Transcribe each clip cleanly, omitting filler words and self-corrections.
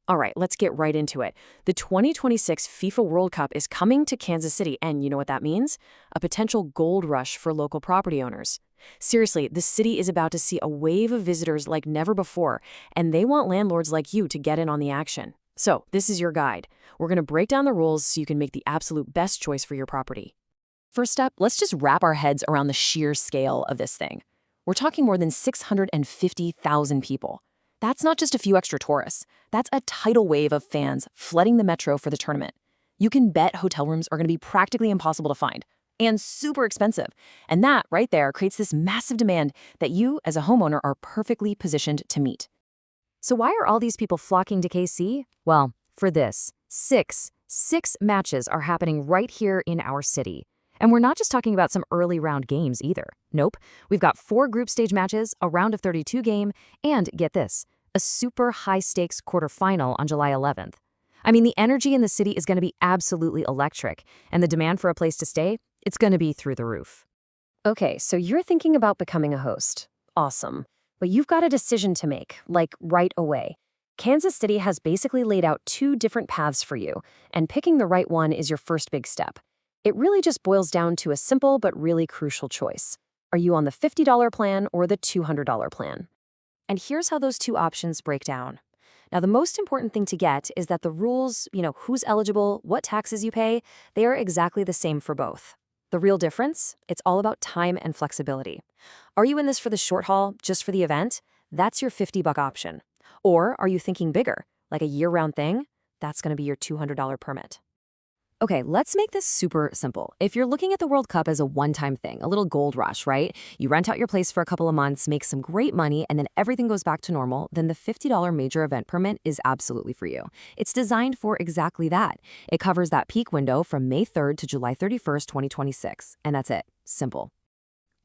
All right, let's get right into it. The 2026 FIFA World Cup is coming to Kansas City, and you know what that means? A potential gold rush for local property owners. Seriously, the city is about to see a wave of visitors like never before, and they want landlords like you to get in on the action. So, this is your guide. We're going to break down the rules so you can make the absolute best choice for your property. First up, let's just wrap our heads around the sheer scale of this thing. We're talking more than 650,000 people. That's not just a few extra tourists. That's a tidal wave of fans flooding the metro for the tournament. You can bet hotel rooms are going to be practically impossible to find and super expensive. And that right there creates this massive demand that you, as a homeowner, are perfectly positioned to meet. So why are all these people flocking to KC? Well, for this, six matches are happening right here in our city. And we're not just talking about some early round games either. Nope. We've got 4 group stage matches, a round of 32 game, and get this, a super high-stakes quarterfinal on July 11th. I mean, the energy in the city is going to be absolutely electric, and the demand for a place to stay, it's going to be through the roof. Okay, so you're thinking about becoming a host. Awesome. But you've got a decision to make, like right away. Kansas City has basically laid out 2 different paths for you, and picking the right one is your first big step. It really just boils down to a simple but really crucial choice. Are you on the $50 plan or the $200 plan? And here's how those 2 options break down. Now, the most important thing to get is that the rules, who's eligible, what taxes you pay, they are exactly the same for both. The real difference? It's all about time and flexibility. Are you in this for the short haul, just for the event? That's your $50 option. Or are you thinking bigger, like a year-round thing? That's going to be your $200 permit. Okay, let's make this super simple. If you're looking at the World Cup as a one-time thing, a little gold rush, right? You rent out your place for a couple of months, make some great money, and then everything goes back to normal, then the $50 major event permit is absolutely for you. It's designed for exactly that. It covers that peak window from May 3rd to July 31st, 2026, and that's it. Simple.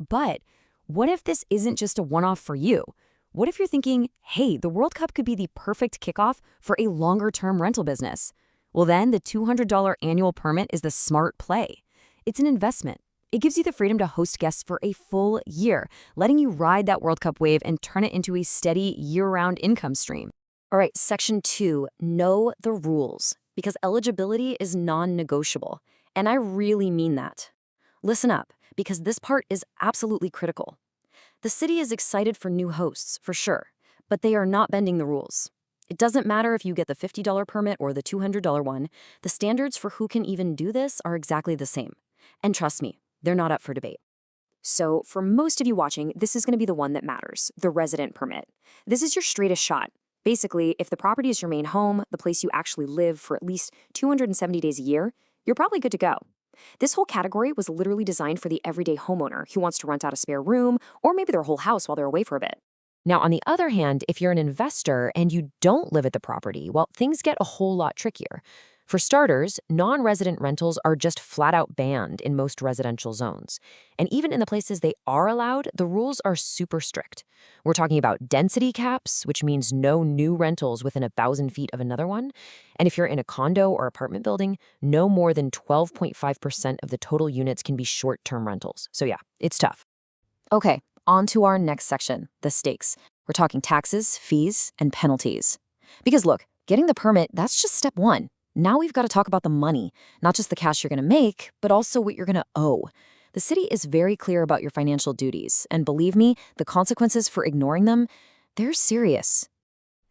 But what if this isn't just a one-off for you? What if you're thinking, hey, the World Cup could be the perfect kickoff for a longer-term rental business? Well, then the $200 annual permit is the smart play. It's an investment. It gives you the freedom to host guests for a full year, letting you ride that World Cup wave and turn it into a steady year-round income stream. All right, Section 2, know the rules, because eligibility is non-negotiable. And I really mean that. Listen up, because this part is absolutely critical. The city is excited for new hosts, for sure, but they are not bending the rules. It doesn't matter if you get the $50 permit or the $200 one, the standards for who can even do this are exactly the same. And trust me, they're not up for debate. So for most of you watching, this is going to be the one that matters, the resident permit. This is your straightest shot. Basically, if the property is your main home, the place you actually live for at least 270 days a year, you're probably good to go. This whole category was literally designed for the everyday homeowner who wants to rent out a spare room or maybe their whole house while they're away for a bit. Now, on the other hand, if you're an investor and you don't live at the property, well, things get a whole lot trickier. For starters, non-resident rentals are just flat out banned in most residential zones. And even in the places they are allowed, the rules are super strict. We're talking about density caps, which means no new rentals within 1,000 feet of another one. And if you're in a condo or apartment building, no more than 12.5% of the total units can be short-term rentals. So yeah, it's tough. Okay. On to our next section, the stakes. We're talking taxes, fees, and penalties. Because look, getting the permit, that's just step 1. Now we've got to talk about the money, not just the cash you're going to make, but also what you're going to owe. The city is very clear about your financial duties, and believe me, the consequences for ignoring them, they're serious.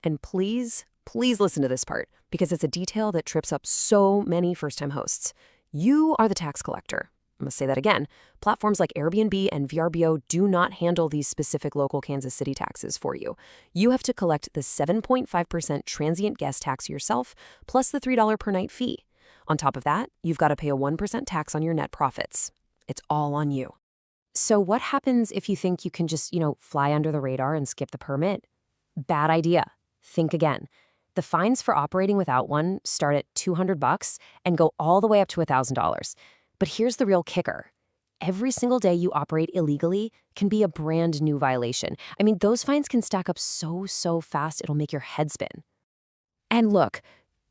And please listen to this part, because it's a detail that trips up so many first-time hosts. You are the tax collector. I'm going to say that again. Platforms like Airbnb and VRBO do not handle these specific local Kansas City taxes for you. You have to collect the 7.5% transient guest tax yourself, plus the $3 per night fee. On top of that, you've got to pay a 1% tax on your net profits. It's all on you. So what happens if you think you can just, fly under the radar and skip the permit? Bad idea. Think again. The fines for operating without one start at $200 and go all the way up to $1,000. But here's the real kicker. Every single day you operate illegally can be a brand new violation. I mean, those fines can stack up so fast it'll make your head spin. And look,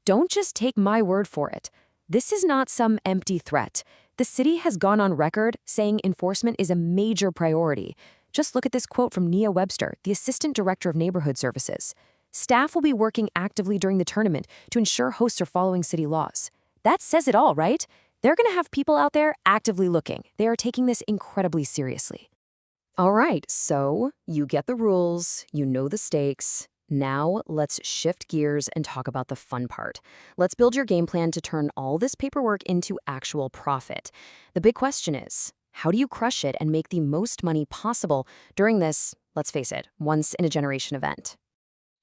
don't just take my word for it. This is not some empty threat. The city has gone on record saying enforcement is a major priority. Just look at this quote from Nia Webster, the Assistant Director of Neighborhood Services. Staff will be working actively during the tournament to ensure hosts are following city laws. That says it all, right? They're going to have people out there actively looking. They are taking this incredibly seriously. All right, so you get the rules, you know the stakes. Now let's shift gears and talk about the fun part. Let's build your game plan to turn all this paperwork into actual profit. The big question is, how do you crush it and make the most money possible during this, let's face it, once-in-a-generation event?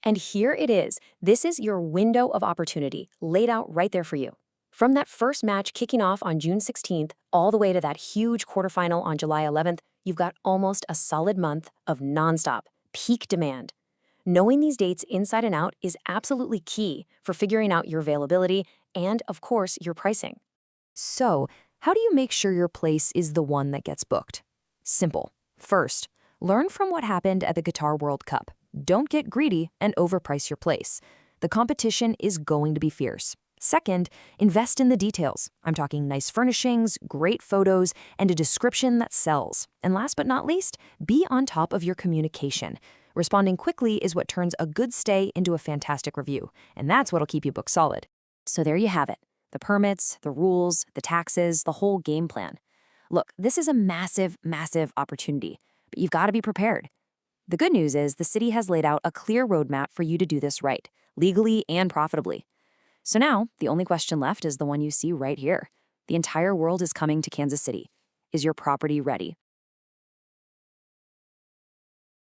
And here it is. This is your window of opportunity laid out right there for you. From that first match kicking off on June 16th, all the way to that huge quarterfinal on July 11th, you've got almost a solid month of nonstop, peak demand. Knowing these dates inside and out is absolutely key for figuring out your availability and, of course, your pricing. So, how do you make sure your place is the one that gets booked? Simple. First, learn from what happened at the Qatar World Cup. Don't get greedy and overprice your place. The competition is going to be fierce. Second, invest in the details. I'm talking nice furnishings, great photos, and a description that sells. And last but not least, be on top of your communication. Responding quickly is what turns a good stay into a fantastic review, and that's what'll keep you booked solid. So there you have it. The permits, the rules, the taxes, the whole game plan. Look, this is a massive, massive opportunity, but you've got to be prepared. The good news is the city has laid out a clear roadmap for you to do this right, legally and profitably. So now, the only question left is the one you see right here. The entire world is coming to Kansas City. Is your property ready?